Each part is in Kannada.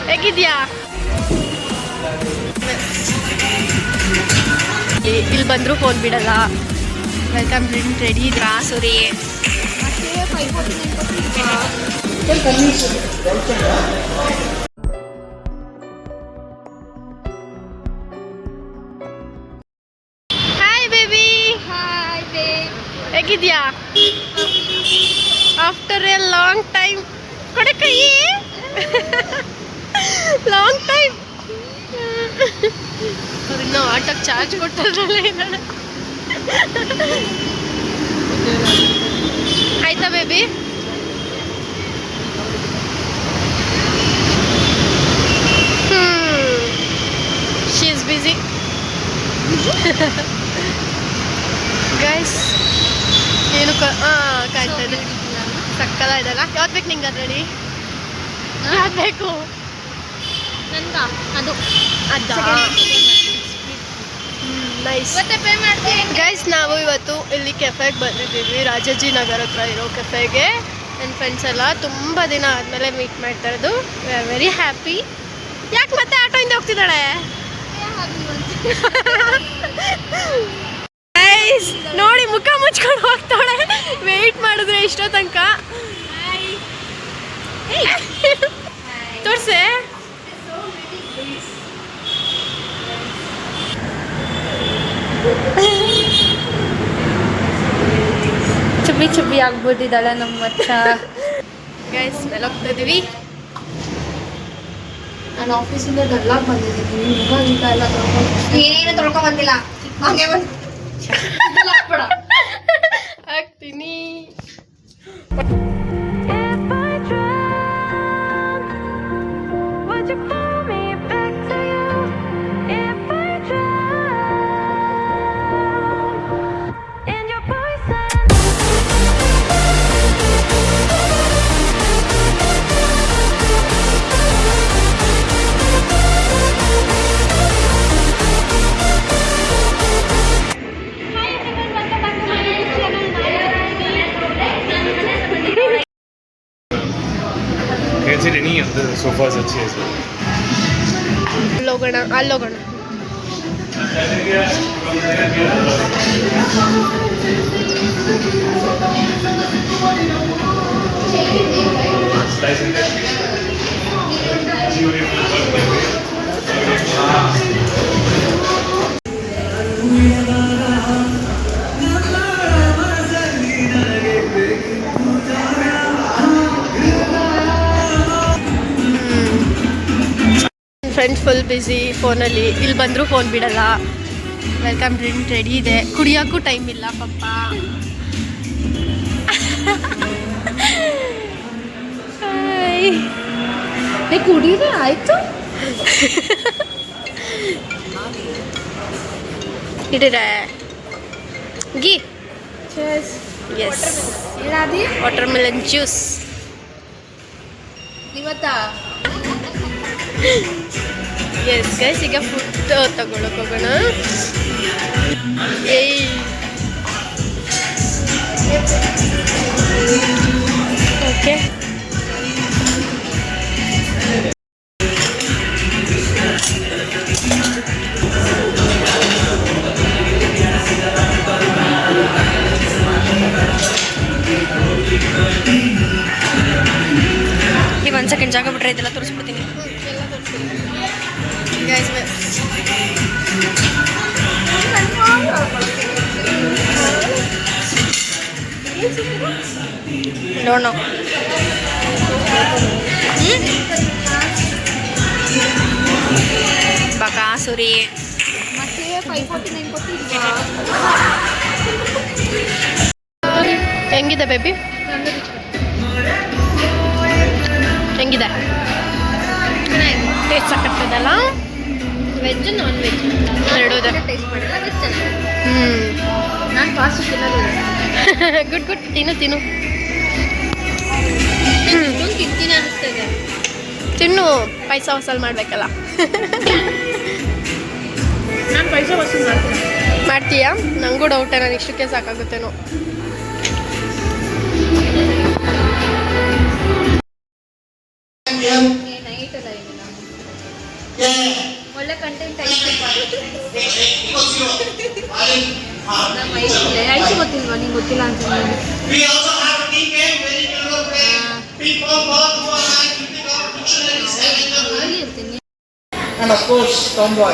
ಹೇಗಿದ್ಯಾ? ಇಲ್ಲಿ ಬಂದ್ರು ಫೋನ್ ಬಿಡಲ್ಲ. ವೆಲ್ಕಮ್ ಡ್ರಿಂಕ್ ರೆಡಿ ಇದ್ರಾ ಸುರಿ? Hi baby. ಹೇಗಿದ್ಯಾ? After a long time. ಕೊಡೆ ಕೈ. Long time. ಇನ್ನೂ ಆಟೋಕ್ಕೆ ಚಾರ್ಜ್ ಕೊಟ್ಟಲ್ಲ. ಆಯ್ತಾ baby? She is busy. Guys ಏನು ಕಾಯ್ತಾ ಇದೆ. ಸಕ್ಕಲ ಇದಲ್ಲ. ಯಾವ್ದು ಬೇಕು ನಿಂಗೆ ಅದ್ರಲ್ಲಿ? ಯಾವ್ದು ಬೇಕು? ಅದು ನೈಸ್. ಗೈಸ್ ನಾವು ಇವತ್ತು ಇಲ್ಲಿ ಕೆಫೆಗೆ ಬಂದಿದ್ದೀವಿ, ರಾಜಾಜಿನಗರ ಹತ್ರ ಇರೋ ಕೆಫೆಗೆ. ನನ್ನ ಫ್ರೆಂಡ್ಸ್ ಎಲ್ಲ ತುಂಬ ದಿನ ಆದಮೇಲೆ ಮೀಟ್ ಮಾಡ್ತಾ ಇರೋದು. We are very happy. ಯಾಕೆ ಮತ್ತೆ ಆಟೋಯಿಂದ ಹೋಗ್ತಿದ್ದಾಳೆ? ಗೈಸ್ ನೋಡಿ, ಮುಖ ಮುಚ್ಕೊಂಡು ಹೋಗ್ತಾಳೆ. ವೆಯ್ಟ್ ಮಾಡಿದ್ರೆ ಇಷ್ಟೋ ತನಕ. ತೋರ್ಸೆ. ಚುಬ್ಬಿ ಚುಬ್ಬಿ ಆಗ್ಬೋದಿದ್ದಾಳೆ ನಮ್ಮ ಮಚ್ಚ. ಗೈಸ್ ಮೇಲೆ ಹೋಗ್ತಾ ಇದೀವಿ. ನಾನು ಆಫೀಸಿಂದ ಡಲ್ಲಾಗಿ ಬಂದಿದ್ದೀನಿ. ಮುಖ ಗೀತ ಎಲ್ಲ ಏನು ತೊಳ್ಕೊಂಡ್ ಬಂದಿಲ್ಲ. ಹಂಗೆ ಹಾಕ್ತೀನಿ. Any of the sofas अच्छे हैं सर. ಅಲ್ಲೋಗೋಣ. ಫ್ರೆಂಡ್ಸ್ ಫುಲ್ ಬ್ಯುಸಿ ಫೋನಲ್ಲಿ. ಇಲ್ಲಿ ಬಂದರೂ ಫೋನ್ ಬಿಡಲ್ಲ. ವೆಲ್ಕಮ್ ಡ್ರಿಂಕ್ ರೆಡಿ ಇದೆ. ಕುಡಿಯೋಕ್ಕೂ ಟೈಮ್ ಇಲ್ಲ ಪಪ್ಪ. ಕುಡಿದ್ರೆ ಆಯ್ತು. ಇಡಿರೆ ಗಿ. ಎಸ್, ವಾಟರ್ ಮೆಲನ್ ಜ್ಯೂಸ್ ಇವತ್ತಾ? ಎಸ್ ಗೈಸ್, ಈಗ ಫುಡ್ ತಗೊಳಕ್ ಹೋಗೋಣ. ಏಯ್ ಓಕೆ. ನೀವು 1 ಸೆಕೆಂಡ್ ಜಾಗ ಬಿಟ್ರೆ ಇದೆಲ್ಲ ತೋರಿಸ್ಬಿಡ್ತೀನಿ. ಗೈಸ್ ನೋಡೋಣ. ಬಕಾಸುರಿ. ಹೆಂಗಿದೆ ಬೇಬಿ? ಹೆಂಗಿದೆ? ಟೇಸ್ಟ್ ಸಕ್ಕತ್ತದಲ್ಲ? ವೆಜ್ ನಾನ್ ವೆಜ್ ಎರಡೂ ಇದೆ. ಟೇಸ್ಟ್ ಮಾಡಿಲ್ಲ. ವೆಜ್ ಚೆನ್ನಾಗಿದೆ. ನಾನು ಫಾಸ್ಟ್ ತಿನ್ನೋದು. ಗುಡ್ ತಿನ್ನು. ತಿಂತೀನಿ ಅನಿಸ್ತದೆ. ತಿನ್ನು, ಪೈಸಾ ವಸೂಲ್ ಮಾಡಬೇಕಲ್ಲ. ನಾನು ಪೈಸಾ ವಸೂಲ್ ಮಾಡ್ತೀನಿ. ಮಾಡ್ತೀಯಾ? ನನಗೂ ಡೌಟೇ, ನಾನು ಇಷ್ಟಕ್ಕೆ ಸಾಕಾಗುತ್ತೇನೋ. ನೈಟ್ ಅಲ್ಲ ಏನಿಲ್ಲ ಒಳ್ಳೆ ಕಂಟೆಂಟ್ ಐತೆ ನಮ್ಮ ಐಸು ಗೊತ್ತಿಲ್ವಾ ನಿಂಗೆ ಗೊತ್ತಿಲ್ಲ ಅಂತ ಇರ್ತೀನಿ And of course, tomboy.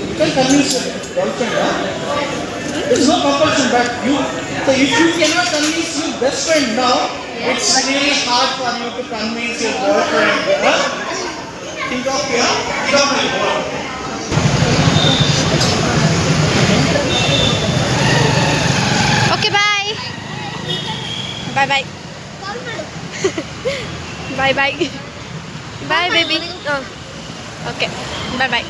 You can convince your girlfriend, huh? There is no compulsion, but you. So if you cannot convince your best friend now, it's really hard for you to convince your girlfriend. Huh? Think of it. Think of it. Okay bye bye bye bye bye bye baby ಹಾಂ okay bye bye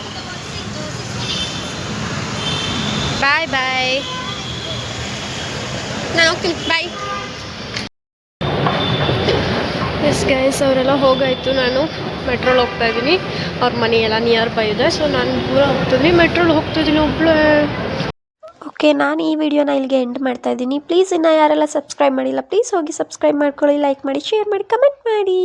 bye bye ನಾನು ಹೋಗ್ತೀನಿ ಬಾಯ್ ಎಸ್ ಗೈಸ್ ಅವರೆಲ್ಲ ಹೋಗಾಯಿತು ನಾನು ಮೆಟ್ರೋಲ್ ಹೋಗ್ತಾ ಇದ್ದೀನಿ ಅವ್ರ ಮನೆ ಎಲ್ಲ ನಿಯರ್ ಬೈ ಇದೆ ಸೊ ನಾನು ಪೂರ ಹೋಗ್ತೀನಿ ಮೆಟ್ರೋಲ್ ಹೋಗ್ತಿದ್ದೀನಿ ಒಬ್ಬಳೇ ಓಕೆ ನಾನು ಈ ವಿಡಿಯೋನ ಇಲ್ಲಿಗೆ ಎಂಡ್ ಮಾಡ್ತಾ ಇದ್ದೀನಿ ಪ್ಲೀಸ್ ಇನ್ನು ಯಾರೆಲ್ಲ ಸಬ್ಸ್ಕ್ರೈಬ್ ಮಾಡಿಲ್ಲ ಪ್ಲೀಸ್ ಹೋಗಿ ಸಬ್ಸ್ಕ್ರೈಬ್ ಮಾಡ್ಕೊಳ್ಳಿ ಲೈಕ್ ಮಾಡಿ ಶೇರ್ ಮಾಡಿ ಕಮೆಂಟ್ ಮಾಡಿ